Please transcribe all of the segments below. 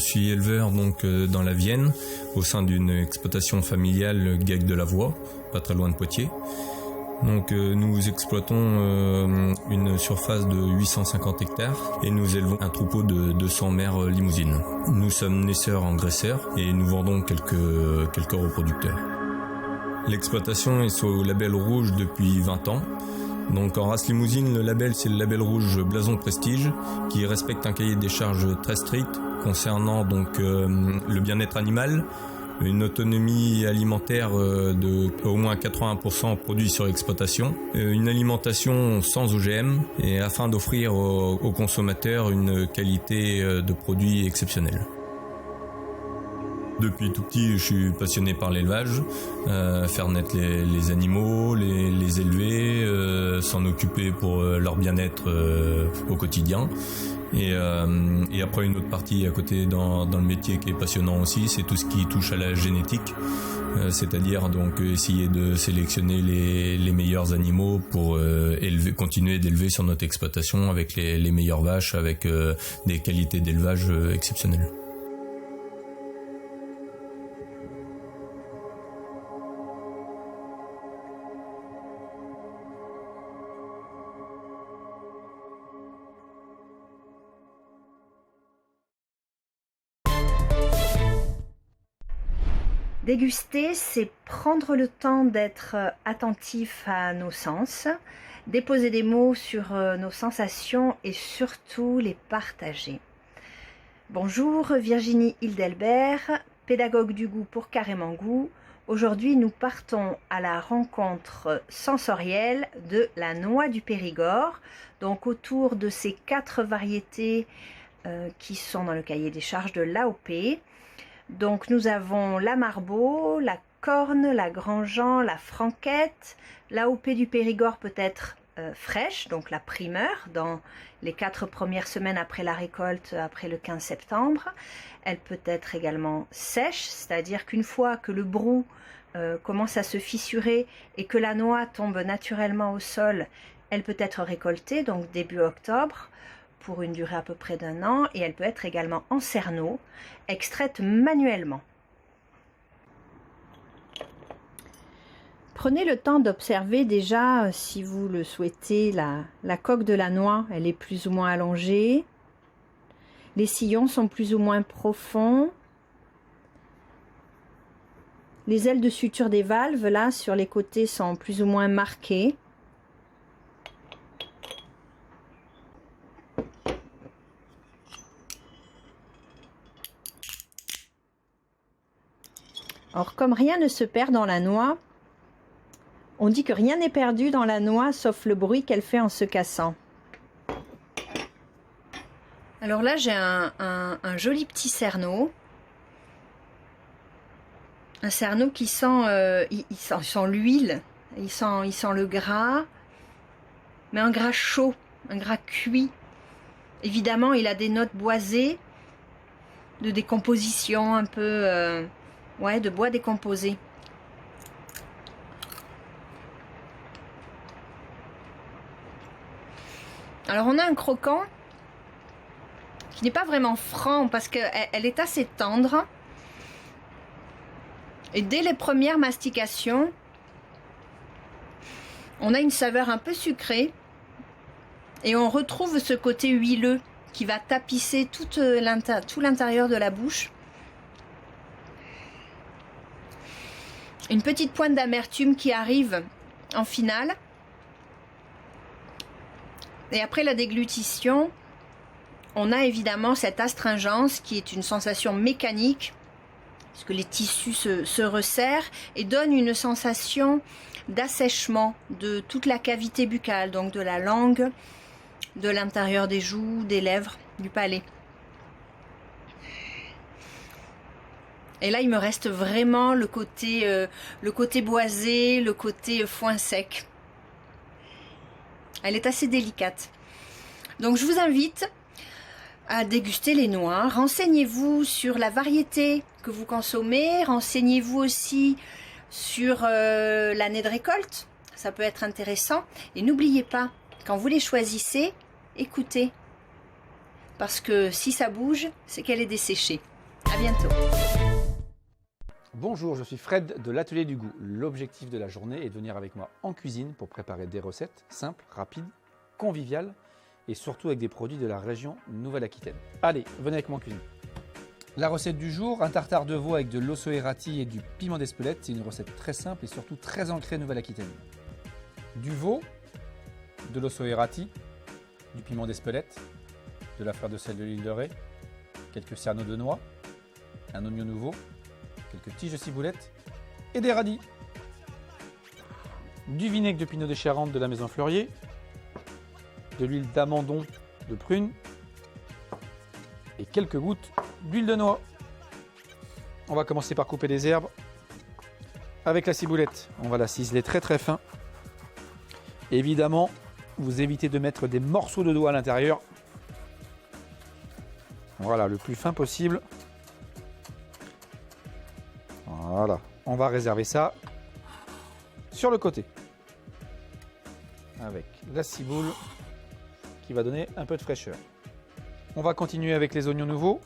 suis éleveur donc dans la Vienne, au sein d'une exploitation familiale Gaec de la Voie, pas très loin de Poitiers. Donc nous exploitons une surface de 850 hectares et nous élevons un troupeau de 200 mères limousines. Nous sommes naisseurs-engraisseurs et nous vendons quelques reproducteurs. L'exploitation est sous label rouge depuis 20 ans. Donc en race limousine, le label c'est le label rouge Blason Prestige qui respecte un cahier des charges très strict concernant donc le bien-être animal, une autonomie alimentaire de au moins 80% produits sur exploitation, une alimentation sans OGM et afin d'offrir aux consommateurs une qualité de produits exceptionnelle. Depuis tout petit, je suis passionné par l'élevage, faire naître les animaux, les élever, s'en occuper pour leur bien-être au quotidien. Et après une autre partie à côté dans le métier qui est passionnant aussi, c'est tout ce qui touche à la génétique, c'est-à-dire donc essayer de sélectionner les meilleurs animaux pour continuer d'élever sur notre exploitation avec les meilleures vaches, avec des qualités d'élevage exceptionnelles. Déguster, c'est prendre le temps d'être attentif à nos sens, déposer des mots sur nos sensations et surtout les partager. Bonjour, Virginie Hildelbert, pédagogue du goût pour Carrément Goût. Aujourd'hui, nous partons à la rencontre sensorielle de la noix du Périgord, donc autour de ces 4 variétés qui sont dans le cahier des charges de l'AOP. Donc nous avons la Marbeau, la Corne, la Grand-Jean, la Franquette. L'AOP du Périgord peut être fraîche, donc la primeur, dans les 4 premières semaines après la récolte, après le 15 septembre. Elle peut être également sèche, c'est-à-dire qu'une fois que le brou commence à se fissurer et que la noix tombe naturellement au sol, elle peut être récoltée, donc début octobre, pour une durée à peu près d'1 an, et elle peut être également en cerneau, extraite manuellement. Prenez le temps d'observer déjà, si vous le souhaitez, la coque de la noix, elle est plus ou moins allongée, les sillons sont plus ou moins profonds, les ailes de suture des valves, là, sur les côtés, sont plus ou moins marquées. Alors, comme rien ne se perd dans la noix, on dit que rien n'est perdu dans la noix sauf le bruit qu'elle fait en se cassant. Alors là, j'ai un joli petit cerneau. Un cerneau qui sent, il sent l'huile, il sent le gras, mais un gras chaud, un gras cuit. Évidemment, il a des notes boisées, de décomposition un peu... ouais, de bois décomposé. Alors on a un croquant qui n'est pas vraiment franc parce qu'elle est assez tendre. Et dès les premières mastications, on a une saveur un peu sucrée. Et on retrouve ce côté huileux qui va tapisser tout l'intérieur de la bouche. Une petite pointe d'amertume qui arrive en finale. Et après la déglutition, on a évidemment cette astringence qui est une sensation mécanique, parce que les tissus se resserrent et donnent une sensation d'assèchement de toute la cavité buccale, donc de la langue, de l'intérieur des joues, des lèvres, du palais. Et là, il me reste vraiment le côté boisé, le côté foin sec. Elle est assez délicate. Donc, je vous invite à déguster les noix. Renseignez-vous sur la variété que vous consommez. Renseignez-vous aussi sur l'année de récolte. Ça peut être intéressant. Et n'oubliez pas, quand vous les choisissez, écoutez. Parce que si ça bouge, c'est qu'elle est desséchée. À bientôt. Bonjour, je suis Fred de l'Atelier du Goût. L'objectif de la journée est de venir avec moi en cuisine pour préparer des recettes simples, rapides, conviviales et surtout avec des produits de la région Nouvelle-Aquitaine. Allez, venez avec moi en cuisine. La recette du jour, un tartare de veau avec de l'osso e rati et du piment d'Espelette. C'est une recette très simple et surtout très ancrée Nouvelle-Aquitaine. Du veau, de l'osso e rati, du piment d'Espelette, de la fleur de sel de l'île de Ré, quelques cerneaux de noix, un oignon nouveau, quelques tiges de ciboulette et des radis. Du vinaigre de pinot de Charente de la maison Fleurier, de l'huile d'amandon de prune et quelques gouttes d'huile de noix. On va commencer par couper les herbes avec la ciboulette. On va la ciseler très très fin. Évidemment, vous évitez de mettre des morceaux de doigts à l'intérieur. Voilà, le plus fin possible. Voilà, on va réserver ça sur le côté avec la ciboule qui va donner un peu de fraîcheur. On va continuer avec les oignons nouveaux.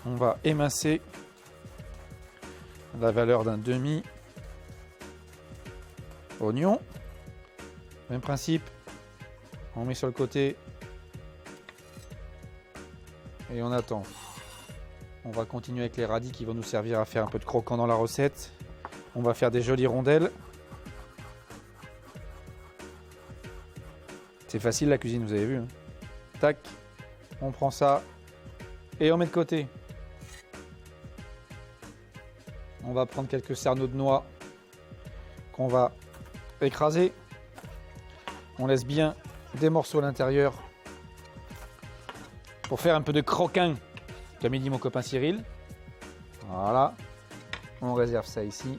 On va émincer la valeur d'un demi oignon. Même principe, on met sur le côté et on attend. On va continuer avec les radis qui vont nous servir à faire un peu de croquant dans la recette. On va faire des jolies rondelles. C'est facile la cuisine, vous avez vu, hein. Tac, on prend ça et on met de côté. On va prendre quelques cerneaux de noix qu'on va écraser. On laisse bien des morceaux à l'intérieur pour faire un peu de croquin, comme il dit mon copain Cyril. Voilà, on réserve ça ici.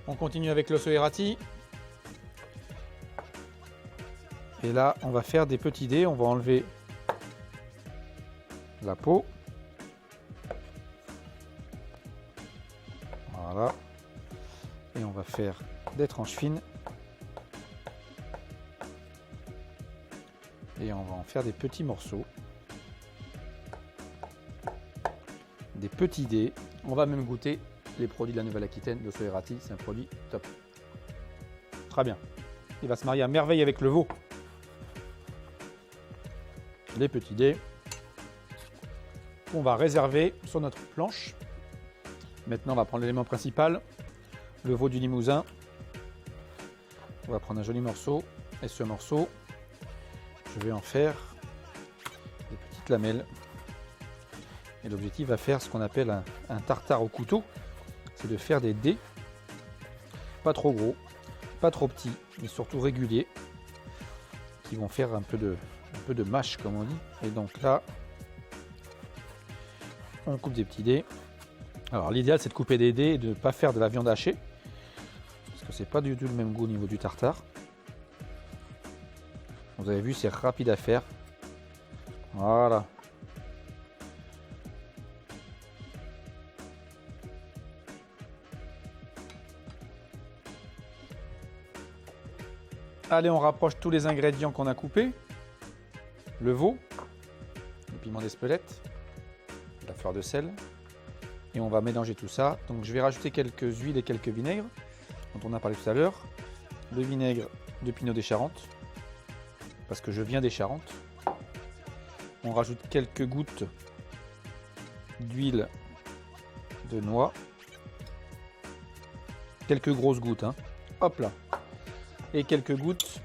On continue avec l'osso e rati. Et là, on va faire des petits dés. On va enlever la peau. Voilà. Et on va faire des tranches fines. Et on va en faire des petits morceaux. Des petits dés. On va même goûter les produits de la Nouvelle-Aquitaine. L'osso e rati, c'est un produit top. Très bien. Il va se marier à merveille avec le veau. Les petits dés qu'on va réserver sur notre planche. Maintenant, on va prendre l'élément principal, le veau du Limousin. On va prendre un joli morceau et ce morceau, je vais en faire des petites lamelles. Et l'objectif va faire ce qu'on appelle un tartare au couteau. C'est de faire des dés, pas trop gros, pas trop petits, mais surtout réguliers, qui vont faire un peu de mâche comme on dit. Et donc là, on coupe des petits dés. Alors l'idéal c'est de couper des dés et de ne pas faire de la viande hachée, parce que c'est pas du tout le même goût au niveau du tartare. Vous avez vu, c'est rapide à faire. Voilà. Allez, on rapproche tous les ingrédients qu'on a coupés. Le veau, le piment d'Espelette, la fleur de sel. Et on va mélanger tout ça. Donc je vais rajouter quelques huiles et quelques vinaigres, dont on a parlé tout à l'heure. Le vinaigre de Pinot des Charentes, parce que je viens des Charentes. On rajoute quelques gouttes d'huile de noix. Quelques grosses gouttes, hein. Hop là. Et quelques gouttes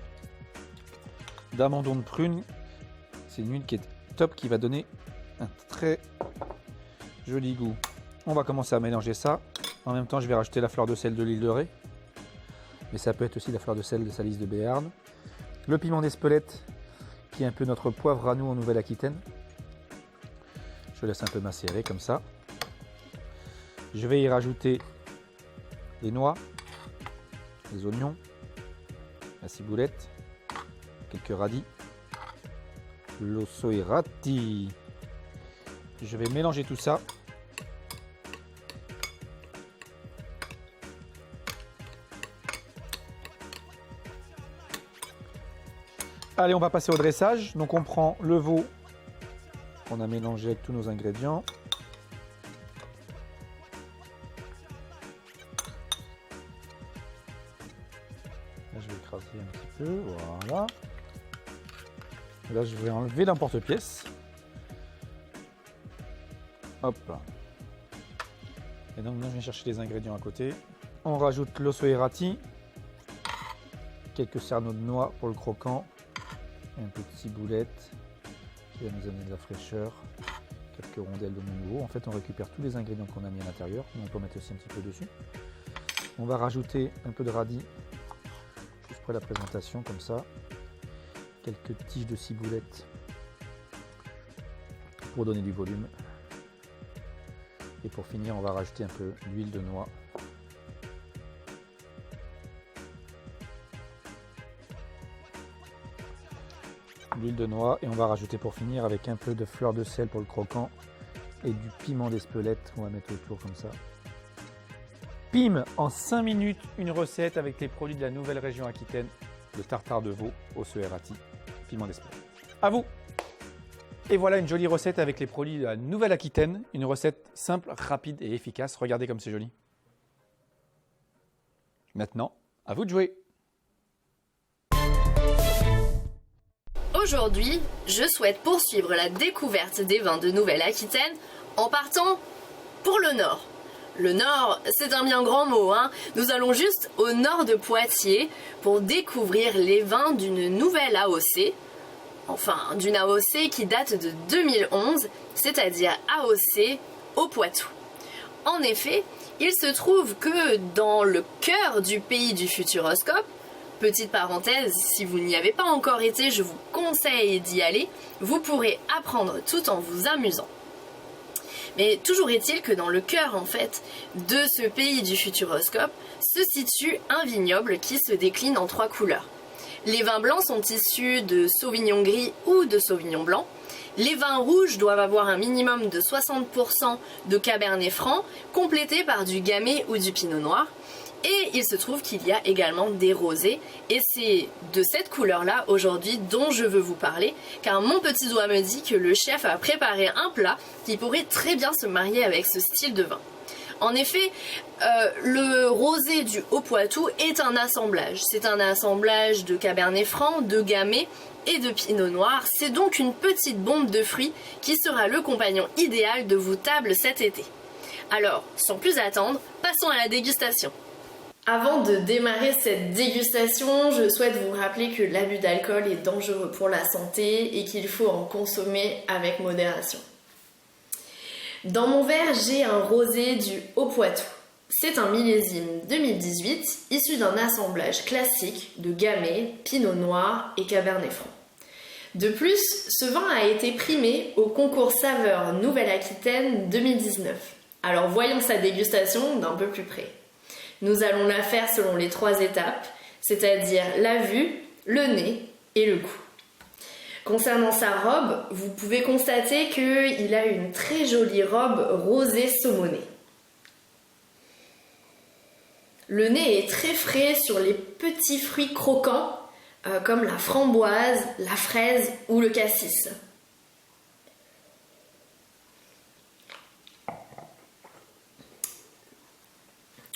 d'amandon de prune. C'est une huile qui est top, qui va donner un très joli goût. On va commencer à mélanger ça. En même temps, je vais rajouter la fleur de sel de l'île de Ré. Mais ça peut être aussi la fleur de sel de Salis de Béarn. Le piment d'Espelette, qui est un peu notre poivre à nous en Nouvelle-Aquitaine. Je laisse un peu macérer comme ça. Je vais y rajouter les noix, les oignons, la ciboulette, quelques radis, l'osso e rati. Je vais mélanger tout ça. Allez, on va passer au dressage. Donc on prend le veau qu'on a mélangé avec tous nos ingrédients. Là, je vais écraser un petit peu, voilà. Et là, je vais enlever l'emporte-pièce. Hop là. Et donc, là, je viens chercher les ingrédients à côté. On rajoute l'osso errati, quelques cerneaux de noix pour le croquant, un peu de ciboulette qui va nous amener de la fraîcheur, quelques rondelles de nouveau. En fait, on récupère tous les ingrédients qu'on a mis à l'intérieur, mais on peut mettre aussi un petit peu dessus. On va rajouter un peu de radis, juste pour la présentation, comme ça. Quelques tiges de ciboulette pour donner du volume. Et pour finir, on va rajouter un peu d'huile de noix. L'huile de noix et on va rajouter pour finir avec un peu de fleur de sel pour le croquant et du piment d'Espelette qu'on va mettre autour comme ça. Pim, en 5 minutes, une recette avec les produits de la nouvelle région Aquitaine, le tartare de veau au errati, piment d'Espelette. À vous! Et voilà une jolie recette avec les produits de la nouvelle Aquitaine, une recette simple, rapide et efficace. Regardez comme c'est joli. Maintenant, à vous de jouer! Aujourd'hui, je souhaite poursuivre la découverte des vins de Nouvelle-Aquitaine en partant pour le Nord. Le Nord, c'est un bien grand mot, hein. Nous allons juste au nord de Poitiers pour découvrir les vins d'une nouvelle AOC. Enfin, d'une AOC qui date de 2011, c'est-à-dire AOC au Poitou. En effet, il se trouve que dans le cœur du pays du Futuroscope, petite parenthèse, si vous n'y avez pas encore été, je vous conseille d'y aller, vous pourrez apprendre tout en vous amusant. Mais toujours est-il que dans le cœur en fait de ce pays du Futuroscope se situe un vignoble qui se décline en 3 couleurs. Les vins blancs sont issus de Sauvignon gris ou de Sauvignon blanc. Les vins rouges doivent avoir un minimum de 60% de Cabernet Franc, complété par du Gamay ou du Pinot Noir. Et il se trouve qu'il y a également des rosés, et c'est de cette couleur-là aujourd'hui dont je veux vous parler, car mon petit doigt me dit que le chef a préparé un plat qui pourrait très bien se marier avec ce style de vin. En effet, le rosé du Haut-Poitou est un assemblage. C'est un assemblage de Cabernet Franc, de Gamay et de Pinot Noir. C'est donc une petite bombe de fruits qui sera le compagnon idéal de vos tables cet été. Alors, sans plus attendre, passons à la dégustation. Avant de démarrer cette dégustation, je souhaite vous rappeler que l'abus d'alcool est dangereux pour la santé et qu'il faut en consommer avec modération. Dans mon verre, j'ai un rosé du Haut-Poitou. C'est un millésime 2018 issu d'un assemblage classique de Gamay, Pinot Noir et Cabernet Franc. De plus, ce vin a été primé au concours Saveurs Nouvelle-Aquitaine 2019. Alors voyons sa dégustation d'un peu plus près. Nous allons la faire selon les 3 étapes, c'est-à-dire la vue, le nez et le goût. Concernant sa robe, vous pouvez constater qu'il a une très jolie robe rosée saumonée. Le nez est très frais sur les petits fruits croquants comme la framboise, la fraise ou le cassis.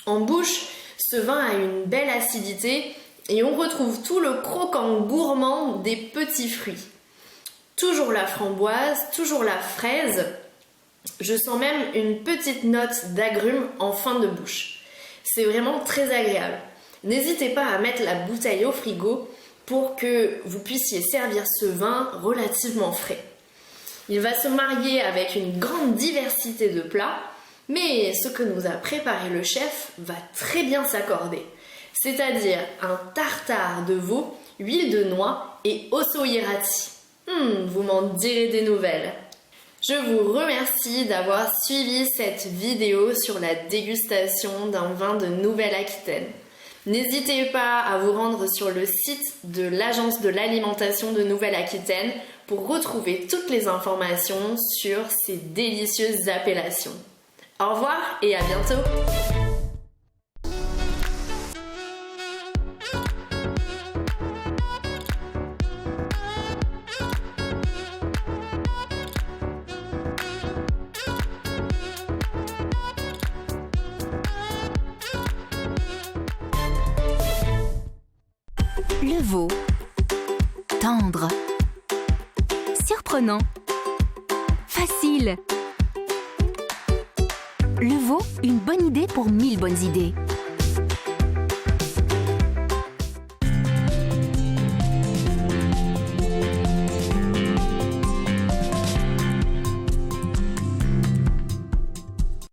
En bouche, ce vin a une belle acidité et on retrouve tout le croquant gourmand des petits fruits. Toujours la framboise, toujours la fraise. Je sens même une petite note d'agrumes en fin de bouche. C'est vraiment très agréable. N'hésitez pas à mettre la bouteille au frigo pour que vous puissiez servir ce vin relativement frais. Il va se marier avec une grande diversité de plats, mais ce que nous a préparé le chef va très bien s'accorder. C'est-à-dire un tartare de veau, huile de noix et osso errati. Vous m'en direz des nouvelles. Je vous remercie d'avoir suivi cette vidéo sur la dégustation d'un vin de Nouvelle-Aquitaine. N'hésitez pas à vous rendre sur le site de l'Agence de l'alimentation de Nouvelle-Aquitaine pour retrouver toutes les informations sur ces délicieuses appellations. Au revoir et à bientôt! veau. Tendre. Surprenant. Facile. Le veau, une bonne idée pour 1000 bonnes idées.